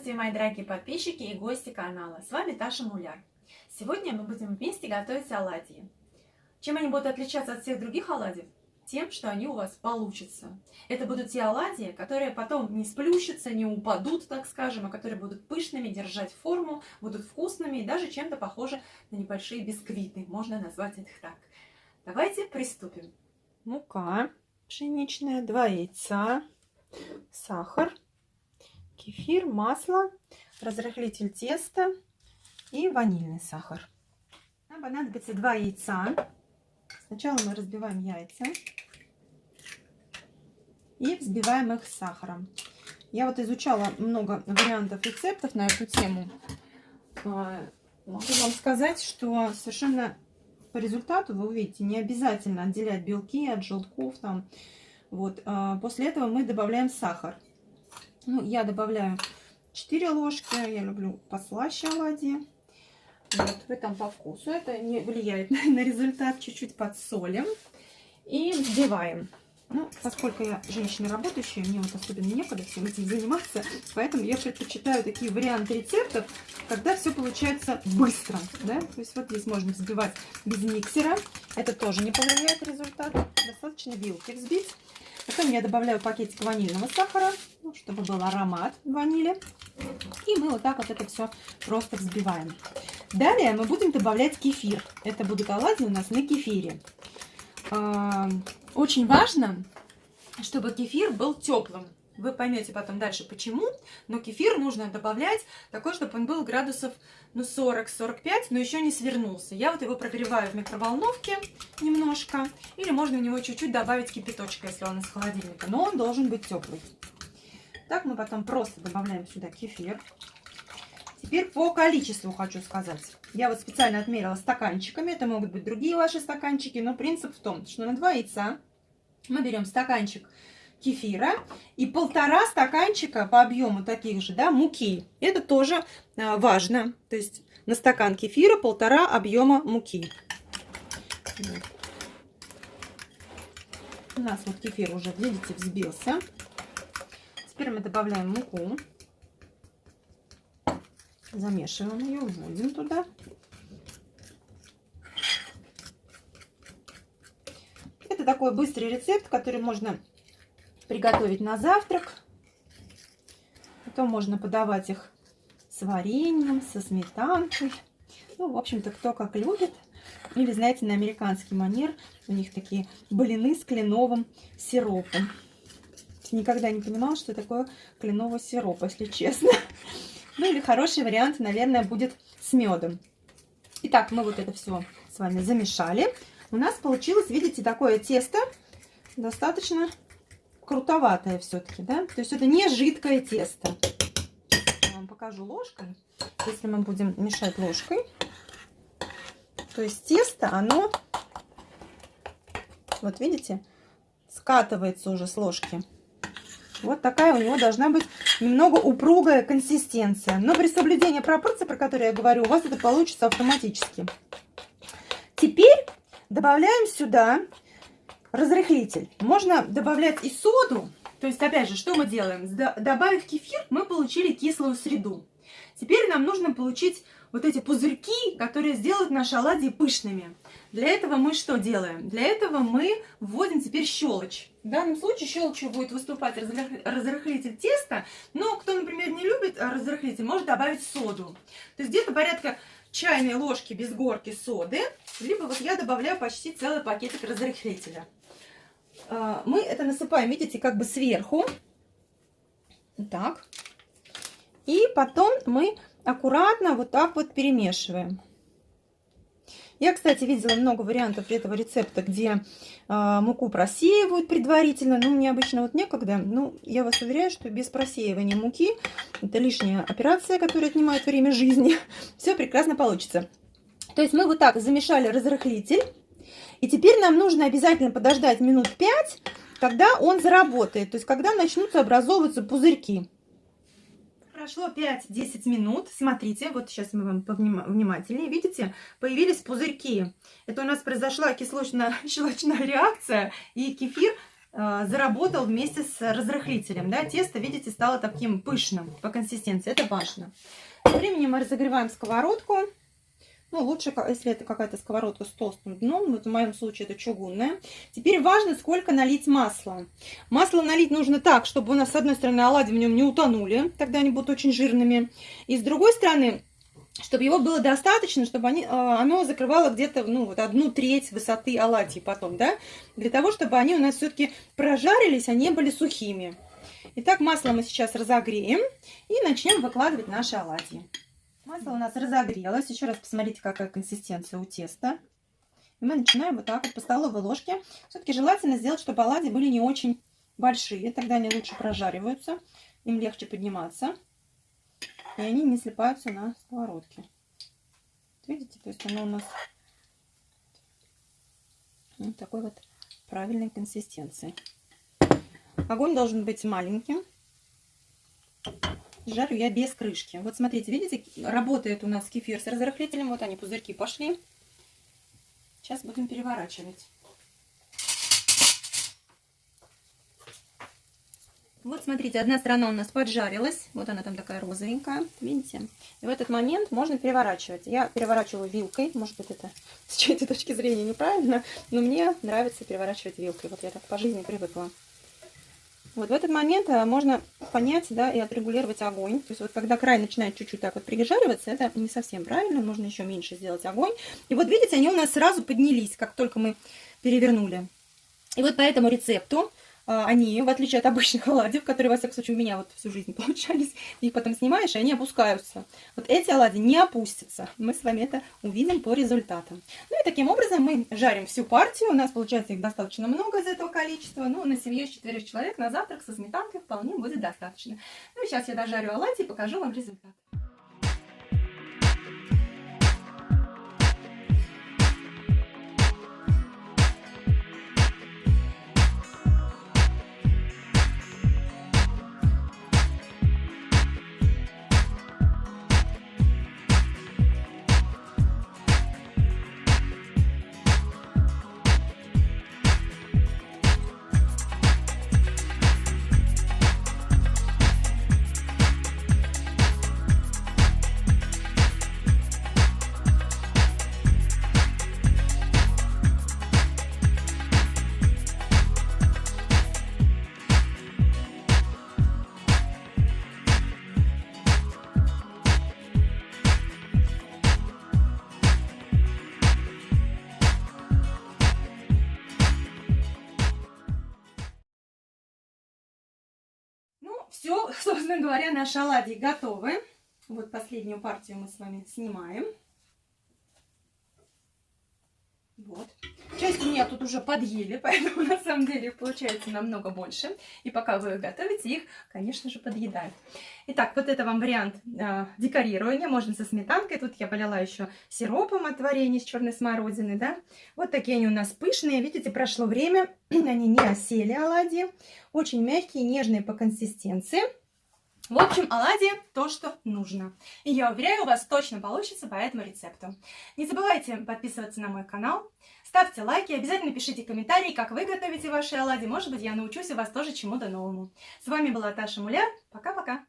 Здравствуйте, мои дорогие подписчики и гости канала. С вами Таша Муляр. Сегодня мы будем вместе готовить оладьи. Чем они будут отличаться от всех других оладьев? Тем, что они у вас получатся. Это будут те оладьи, которые потом не сплющатся, не упадут, так скажем, а которые будут пышными, держать форму, будут вкусными и даже чем-то похожи на небольшие бисквиты. Можно назвать их так. Давайте приступим. Мука пшеничная, 2 яйца, сахар, кефир, масло, разрыхлитель теста и ванильный сахар. Нам понадобится 2 яйца. Сначала мы разбиваем яйца и взбиваем их с сахаром. Я вот изучала много вариантов рецептов на эту тему. Могу вам сказать, что совершенно по результату вы увидите, не обязательно отделять белки от желтков. Вот. После этого мы добавляем сахар. Я добавляю 4 ложки. Я люблю послаще оладьи. Вот, вы там по вкусу. Это не влияет на результат. Чуть-чуть подсолим. И взбиваем. Поскольку я женщина работающая, мне вот особенно некогда всем этим заниматься, поэтому я предпочитаю такие варианты рецептов, когда все получается быстро. Да? То есть вот здесь можно взбивать без миксера. Это тоже не повлияет результат. Достаточно вилки взбить. Потом я добавляю пакетик ванильного сахара, чтобы был аромат ванили. И мы вот так вот это все просто взбиваем. Далее мы будем добавлять кефир. Это будут оладьи у нас на кефире. Очень важно, чтобы кефир был теплым. Вы поймете потом дальше почему. Но кефир нужно добавлять такой, чтобы он был градусов 40-45, но еще не свернулся. Я вот его прогреваю в микроволновке немножко. Или можно в него чуть-чуть добавить кипяточка, если он из холодильника. Но он должен быть теплый. Так мы потом просто добавляем сюда кефир. Теперь по количеству хочу сказать. Я вот специально отмерила стаканчиками. Это могут быть другие ваши стаканчики. Но принцип в том, что на 2 яйца мы берем стаканчик кефира и 1,5 стаканчика по объему таких же, муки. Это тоже важно. То есть на стакан кефира 1,5 объема муки. Вот. У нас вот кефир уже, видите, взбился. Теперь мы добавляем муку. Замешиваем ее, вводим туда. Это такой быстрый рецепт, который можно приготовить на завтрак. Потом можно подавать их с вареньем, со сметанкой. В общем-то, кто как любит. Или, знаете, на американский манер у них такие блины с кленовым сиропом. Никогда не понимала, что такое кленовый сироп, если честно. Или хороший вариант, наверное, будет с медом. Итак, мы вот это все с вами замешали. У нас получилось, видите, такое тесто достаточно крутоватое все-таки, да? То есть это не жидкое тесто. Я вам покажу ложкой. Если мы будем мешать ложкой, то есть тесто, оно, вот видите, скатывается уже с ложки. Вот такая у него должна быть немного упругая консистенция. Но при соблюдении пропорций, про которые я говорю, у вас это получится автоматически. Теперь добавляем сюда разрыхлитель. Можно добавлять и соду. То есть, опять же, что мы делаем? Добавив кефир, мы получили кислую среду. Теперь нам нужно получить вот эти пузырьки, которые сделают наши оладьи пышными. Для этого мы что делаем? Для этого мы вводим теперь щелочь. В данном случае щелочью будет выступать разрыхлитель теста, но кто, например, не любит разрыхлитель, может добавить соду. То есть где-то порядка чайной ложки без горки соды, либо вот я добавляю почти целый пакетик разрыхлителя. Мы это насыпаем, видите, как бы сверху. Так. И потом мы аккуратно вот так вот перемешиваем. Я, кстати, видела много вариантов этого рецепта, где муку просеивают предварительно. Мне обычно вот некогда. Я вас уверяю, что без просеивания муки, это лишняя операция, которая отнимает время жизни, все прекрасно получится. То есть мы вот так замешали разрыхлитель. И теперь нам нужно обязательно подождать минут 5, когда он заработает. То есть когда начнутся образовываться пузырьки. Прошло 5-10 минут. Смотрите, вот сейчас мы вам повнимательнее. Видите, появились пузырьки. Это у нас произошла кислочно-щелочная реакция. И кефир заработал вместе с разрыхлителем. Да? Тесто, видите, стало таким пышным по консистенции. Это важно. Тем временем мы разогреваем сковородку. Ну, лучше, если это какая-то сковородка с толстым дном. Вот в моем случае это чугунная. Теперь важно, сколько налить масла. Масло налить нужно так, чтобы у нас с одной стороны оладьи в нем не утонули. Тогда они будут очень жирными. И с другой стороны, чтобы его было достаточно, чтобы оно закрывало где-то, ну, вот 1/3 высоты оладьи потом, да, для того, чтобы они у нас все-таки прожарились, а не были сухими. Итак, масло мы сейчас разогреем и начнем выкладывать наши оладьи. Масло у нас разогрелось. Еще раз посмотрите, какая консистенция у теста. И мы начинаем вот так вот по столовой ложке. Все-таки желательно сделать, чтобы оладьи были не очень большие, тогда они лучше прожариваются, им легче подниматься. И они не слипаются на сковородке. Видите, то есть оно у нас вот такой вот правильной консистенции. Огонь должен быть маленьким. Жарю я без крышки. Вот смотрите, видите, работает у нас кефир с разрыхлителем. Вот они, пузырьки пошли. Сейчас будем переворачивать. Вот смотрите, одна сторона у нас поджарилась. Вот она там такая розовенькая. Видите? И в этот момент можно переворачивать. Я переворачиваю вилкой. Может быть, это с чьей-то точки зрения неправильно, но мне нравится переворачивать вилкой. Вот я так по жизни привыкла. Вот в этот момент можно понять, да, и отрегулировать огонь. То есть вот когда край начинает чуть-чуть так вот прижариваться, это не совсем правильно. Можно еще меньше сделать огонь. И вот видите, они у нас сразу поднялись, как только мы перевернули. И вот по этому рецепту они, в отличие от обычных оладьев, которые, во всяком случае, у меня вот всю жизнь получались, их потом снимаешь, и они опускаются. Вот эти оладьи не опустятся. Мы с вами это увидим по результатам. Ну и таким образом мы жарим всю партию. У нас получается их достаточно много из этого количества. Ну, на семью из 4 человек на завтрак со сметанкой вполне будет достаточно. Ну и сейчас я дожарю оладьи и покажу вам результат. Все, собственно говоря, наши оладьи готовы. Вот последнюю партию мы с вами снимаем. Вот. Часть у меня тут уже подъели, поэтому на самом деле их получается намного больше. И пока вы их готовите, их, конечно же, подъедают. Итак, вот это вам вариант декорирования. Можно со сметанкой. Тут я полила еще сиропом от варенья с черной смородины. Да? Вот такие они у нас пышные. Видите, прошло время. Они не осели, оладьи. Очень мягкие, нежные по консистенции. В общем, оладьи то, что нужно. И я уверяю, у вас точно получится по этому рецепту. Не забывайте подписываться на мой канал, ставьте лайки, обязательно пишите комментарии, как вы готовите ваши оладьи. Может быть, я научусь у вас тоже чему-то новому. С вами была Таша Муляр. Пока-пока!